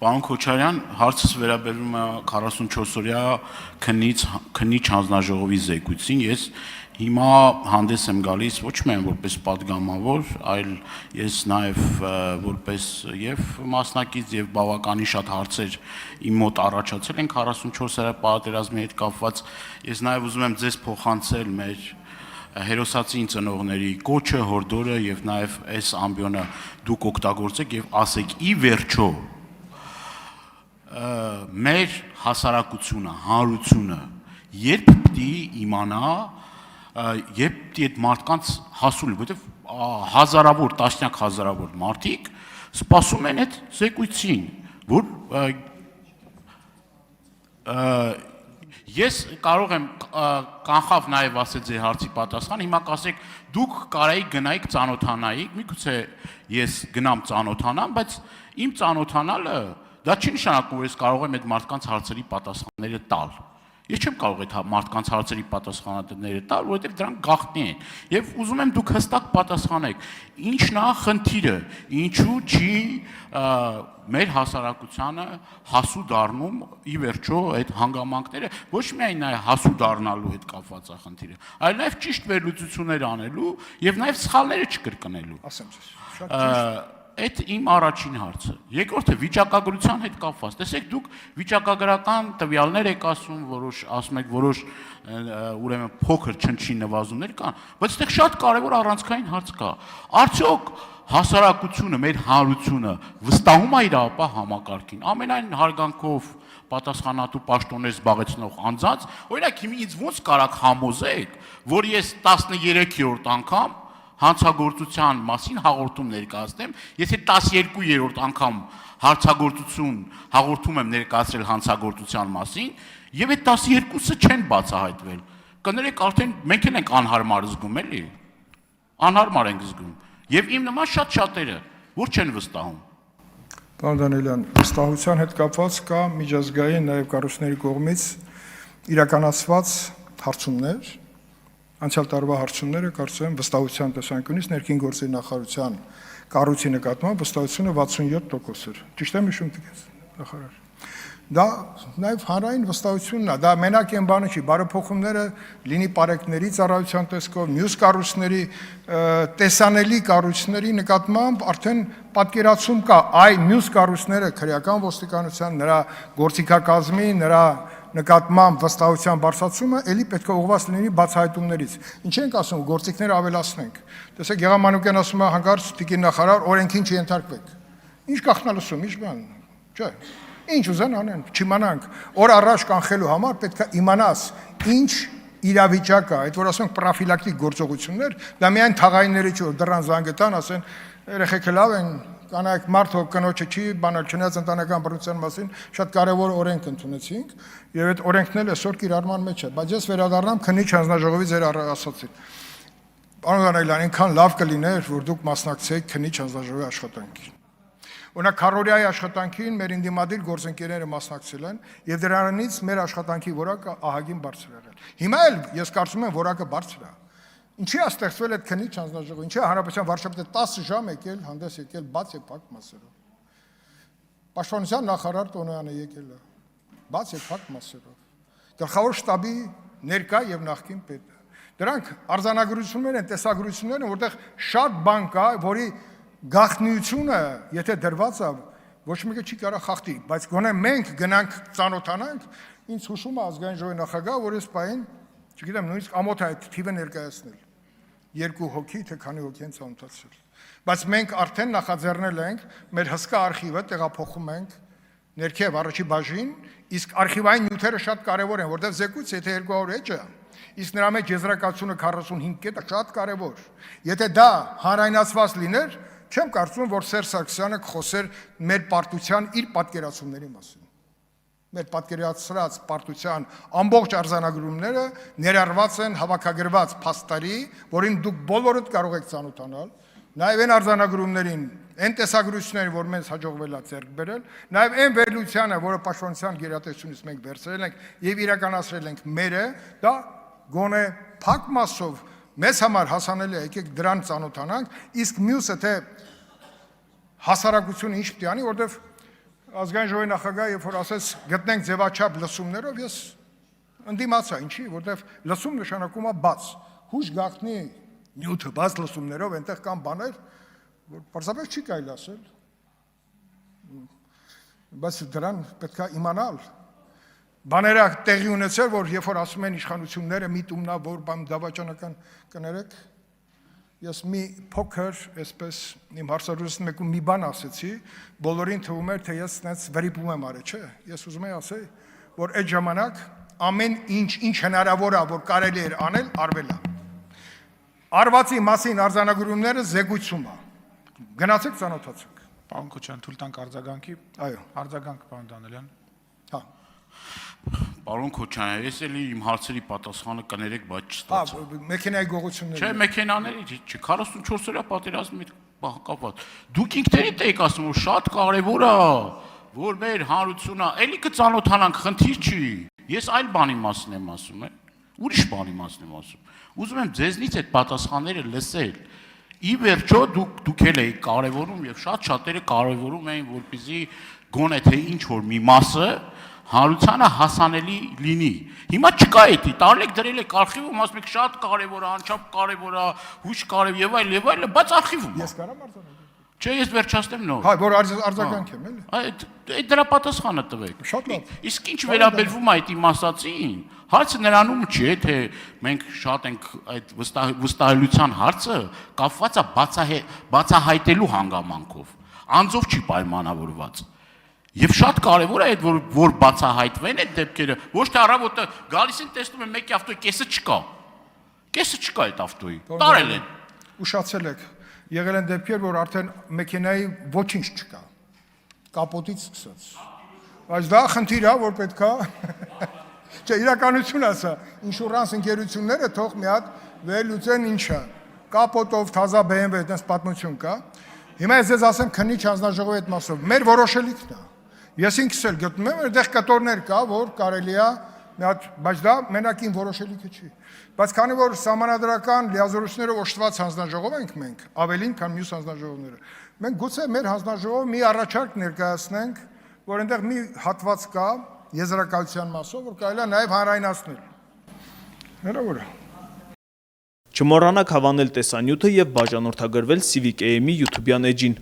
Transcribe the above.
Պարոն Քոչարյան, հարցս վերաբերում է 44-օրյա քննիչ հանձնաժողովի զեկույցին, ես հիմա հանդես եմ գալիս ոչ միայն որպես պատգամավոր, այլ ես նաև որպես եւ մասնակից եւ բավականին շատ հարցեր իմ մոտ առաջացել են 44-օրյա պատերազմի հետ կապված, ես նաև ուզում եմ ձեզ փոխանցել մեր հերոսացին ծնողների կոչը, հորդորը եւ նաև այս ամբիոնը դուք օգտագործեք եւ ասեք ի վերջո մեր հասարակությունը, հանրությունը երբ պիտի իմանա, երբ պիտի այդ մարդկանց հասուլ, որտեվ հազարավոր, տասնյակ հազարավոր մարդիկ սպասում են այդ զեկույցին, որ ես կարող եմ կանխավ նաև ասել ձեր հարցի պատասխան, հիմա կասեք դուք կարայիք գնայիք ծանոթանայիք, միգուցե ես գնամ ծանոթանամ, բայց իմ ծանոթանալը դա չի նշանակում, որ ես կարող եմ այդ մարդկանց հարցերի պատասխանները տալ։ Ես չեմ կարող այդ մարդկանց հարցերի պատասխանները տալ, որովհետև դրանք գաղտնի են։ Եվ ուզում եմ դուք հստակ պատասխանեք, ինչն է խնդիրը, ինչու չի մեր հասարակությանը հասու դառնում ի վերջո այդ հանգամանքները, ոչ միայն նաև հասու դառնալու հետ կապված է խնդիրը, այլ նաև ճիշտ վերլուծություններ անելու եւ նաև սխալները չկրկնելու։ Ասեմ ձեզ, շատ ճիշտ։ Այդ իմ առաջին հարցը։ Երկրորդը վիճակագրության հետ կապված։ Տեսեք, դուք վիճակագրական տվյալներ եք ասում, ասում եք որոշ ուրեմն փոքր չնչին նվազումներ կան, բայց այդտեղ շատ կարևոր առանցքային հարց կա։ Արդյոք հասարակությունը, մեր հանրությունը վստահում է իր ապա համակարգին։ Ամենայն հարգանքով պատասխանատու պաշտոններ զբաղեցնող անձանց, օրինակ հիմա ինձ ոնց կարաք համոզեք, որ ես 13-րդ անգամ հանցագործության մասին հաղորդում ներկայացնեմ, եթե 12-րդ անգամ հարցագործություն հաղորդում եմ ներկայացրել հանցագործության մասին, եւ այդ 12-ը չեն բացահայտվել։ Կներեք, արդեն մենք ենք անհարմար զգում, էլի։ Անհարմար ենք զգում։ Եվ իմ նման շատ-շատերը, որ չեն վստահում։ Պարոն Դանիելյան, վստահության հետ կապված կա միջազգային նաև կառույցների կողմից իրականացված հարցումներ, անցյալ տարվա հարցումները կարծում եմ վստահության տեսանկյունից ներքին գործերի նախարարության կառույցի նկատմամբ վստահությունը 67% էր։ Ճիշտ եմ հիշում դուք նախարար։ Դա նաև հանրային վստահությունն է, դա մենակ այն բանը չի, բարեփոխումները լինի պարեկների ծառայության տեսքով, մյուս կառույցների տեսանելի կառույցների նկատմամբ արդեն պատկերացում կա, այ մյուս կառույցները քրեական ոստիկանության, նրա գործիքակազմի, նրա նկատմամբ վստահության բարձրացումը ելի պետք է ուղղված լինի բացահայտումներից։ Ինչ ենք ասում, գործիքները ավելացնենք։ Տեսեք, Գեղամ Մանուկյան ասում է հանկարծ տիկին նախարար, օրենքին չենթարկվեք։ Ինչ կախնալսում, ինչ բան, չէ։ Ինչ ուզեն անեն, չիմանանք։ Օր առաջ կանխելու համար պետք է իմանաս ինչ իրավիճակը, այդ որ ասենք պրոֆիլակտիկ գործողություններ, դա միայն թաղայինների չի, որ դռան զանգետան ասեն, երեխեքը լավ են, կանայք մարդը կնոջը չի, բանալ չնայած ընտանեկան բռնության մասին շատ կարևոր օրենք ընդունեցինք, եւ այդ օրենքն էլ այսօր կիրառման մեջ է, բայց ես վերադառնամ քննիչ հանձնաժողովի ձեր ասացին։ Պարոն Դանիելյան, այնքան լավ կլիներ, որ դուք մասնակցեիք քննիչ հանձնաժողովի աշխատանքին։ Օրինակ քարորիայի աշխատանքին մեր ինդիմադիր գործընկերները մասնակցել են եւ դրանից մեր աշխատանքի որակը ահագին բարձր եղել։ Հիմա էլ ես կարծում եմ որակը բարձր է։ Ինչի է ստեղծվել այդ քննիչ հանձնաժողովը, ինչի է հանրապետության վարչապետը 10 ժամ եկել, հանդես եկել բաց եւ փակ մասերով։ Պաշտպանության նախարար Տոնոյանը եկել է, բաց եւ փակ մասերով։ Գլխավոր շտաբի ներկա եւ նախկին պետը։ Դրանք արձանագրություններ են, տեսագրություններ են, որտեղ շատ բան կա, որի գաղտնիությունը, եթե դրված է, ոչ մեկը չի կարող խախտի, բայց գոնե մենք գնանք ծանոթանանք, ինձ հուշում է ազգային ժողովի նախագահ, որ այս պահին, չգիտեմ, նույնիսկ ամոթ է այդ թիվը ներկայացնել։ 2 հոգի, թե քանի հոգի են ծանոթացել։ Բայց մենք արդեն նախաձեռնել ենք մեր հսկա արխիվը տեղափոխում ենք ներքև առաջի բաժին, իսկ արխիվային նյութերը շատ կարևոր են, որտեղ զեկույց, եթե 200 էջ է, իսկ նրա մեջ եզրակացությունը 45 կետը շատ կարևոր։ Եթե դա հանրայնացված լիներ, չեմ կարծում, որ Սերժ Սարգսյանը կխոսեր մեր պարտության իր պատկերացումների մասին։ Մեր պատկերացրած պարտության ամբողջ արձանագրումները ներառված են հավաքագրված փաստարի, որին դուք բոլորդ կարող եք ծանոթանալ, նաև այն արձանագրումներին, այն տեսագրություններին, որ մեզ հաջողվել է ձեռք բերել, նաև այն վերլուծությանը, որը պաշտպանության գերատեսչությունից մենք վերցրել ենք եւ իրականացրել ենք մերը, դա գոնե փակ մասով մեզ համար հասանելի է, եկեք դրան ծանոթանանք, իսկ մյուսը թե հասարակությունը ինչ պետք է անի, որտեվ ազգային ժողովի նախագահը երբ որ ասեց գտնենք ձևաչափ լսումներով, ես ընդդիմացա, ինչի, որտեվ լսում նշանակում է բաց։ Հուշ գաղտնի նյութը բաց լսումներով, այնտեղ կան բաներ, որ պարզապես չի կարելի ասել։ Բայց դրան պետք է իմանալ։ Բաները տեղի ունեցել, որ երբ որ ասում են իշխանությունները միտումնա, որ բան դավաճանական կներեք, ես մի փոքր, այսպես իմ հարցազրույցի մեկում մի բան ասեցի, բոլորին թվում էր, թե ես այնց վրիպում եմ արել, չէ։ Ես ուզում եմ ասել, որ այդ ժամանակ ամեն ինչ հնարավոր է, որ կարելի էր անել, արվել է։ Արվածի մասին արձանագրումները զեկույցում է։ Գնացեք ծանոթացեք։ Պարոն Քոչարյան, թույլ տանք արձագանքի։ Այո։ Արձագանք, պարոն Դանելյան։ Հա։ Պարոն Քոչարյան, ես էլի իմ հարցերի պատասխանը կներեք, բայց չստացա։ Մեքենայի գողությունները։ Չէ, մեքենաների չի, 44-օրյա պատերազմի հետ կապված։ Դուք ինքներիդ եք ասում, որ շատ կարևոր է, որ մեր հանրությունը էլի կծանոթանանք, խնդիր չի։ Ես այլ բանի մասին եմ ասում, ուրիշ բանի մասին եմ ասում։ Ուզում եմ ձեզնից այդ պատասխանները լսել։ Ի վերջո դուք էլ եք կարևորում եւ շատերը կարևորում էին, որպեսզի գոնե թե ինչ որ մի մասը հանրությանը հասանելի լինի։ Հիմա չկա էդի, տարիք դրել եք արխիվում, ասում եք շատ կարևոր է, անչափ կարևոր է, հույս կարևոր եւ այլ, բայց արխիվում է։ Ես կարամ արձանագրել։ Չէ, ես վերջացնեմ նոր։ Հա, որ արձագանք եմ, էլի։ Այդ դրա պատասխանը տվեք։ Շատ լավ։ Իսկ ինչ վերաբերվում է այդ իմ ասածին, հարցը նրանում չի, թե մենք շատ ենք այդ վստահելիության հարցը կապված է բացահայտելու հանգամանքով։ Անձով չի պայմանավորված։ Եվ շատ կարևոր է այդ որ բացահայտվեն այդ դեպքերը, ոչ թե առավոտը գալիս են տեսնում են մեկի ավտոյի կեսը չկա։ Կեսը չկա այդ ավտոյի։ Տարել են։ Ուշացել եք։ Եղել են դեպքեր, որ արդեն մեքենայի ոչինչ չկա։ Կապոտից սկսած։ Բայց դա խնդիր է, որ պետքա Չէ, իրականություն ասա, ինշուրանս ընկերությունները թող մի հատ վերլուծեն ինչա։ Կապոտով թազա BMW այդպես պատմություն կա։ Հիմա ես ձեզ ասեմ քննիչ հանձնաժողովի այդ մասով։ Մեր որոշելիքն է։ Ես ինքս էլ գտնում եմ, այդտեղ կտորներ կա, որ կարելի է մի հատ, բայց դա մենակ իմ որոշելիքը չի։ Բայց քանի որ սահմանադրական լիազորություններով օժտված հանձնաժողով ենք մենք, ավելին, քան մյուս հանձնաժողովները, մենք գուցե մեր հանձնաժողովը մի առաջարկ ներկայացնենք, որ այնտեղ մի հատված կա եզրակացության մասով, որ կարելի է նաև հանրայնացնել։ Հնարավոր է։ Չմոռանաք հավանել տեսանյութը եւ բաժանորդագրվել Civic AM-ի YouTube-յան էջին։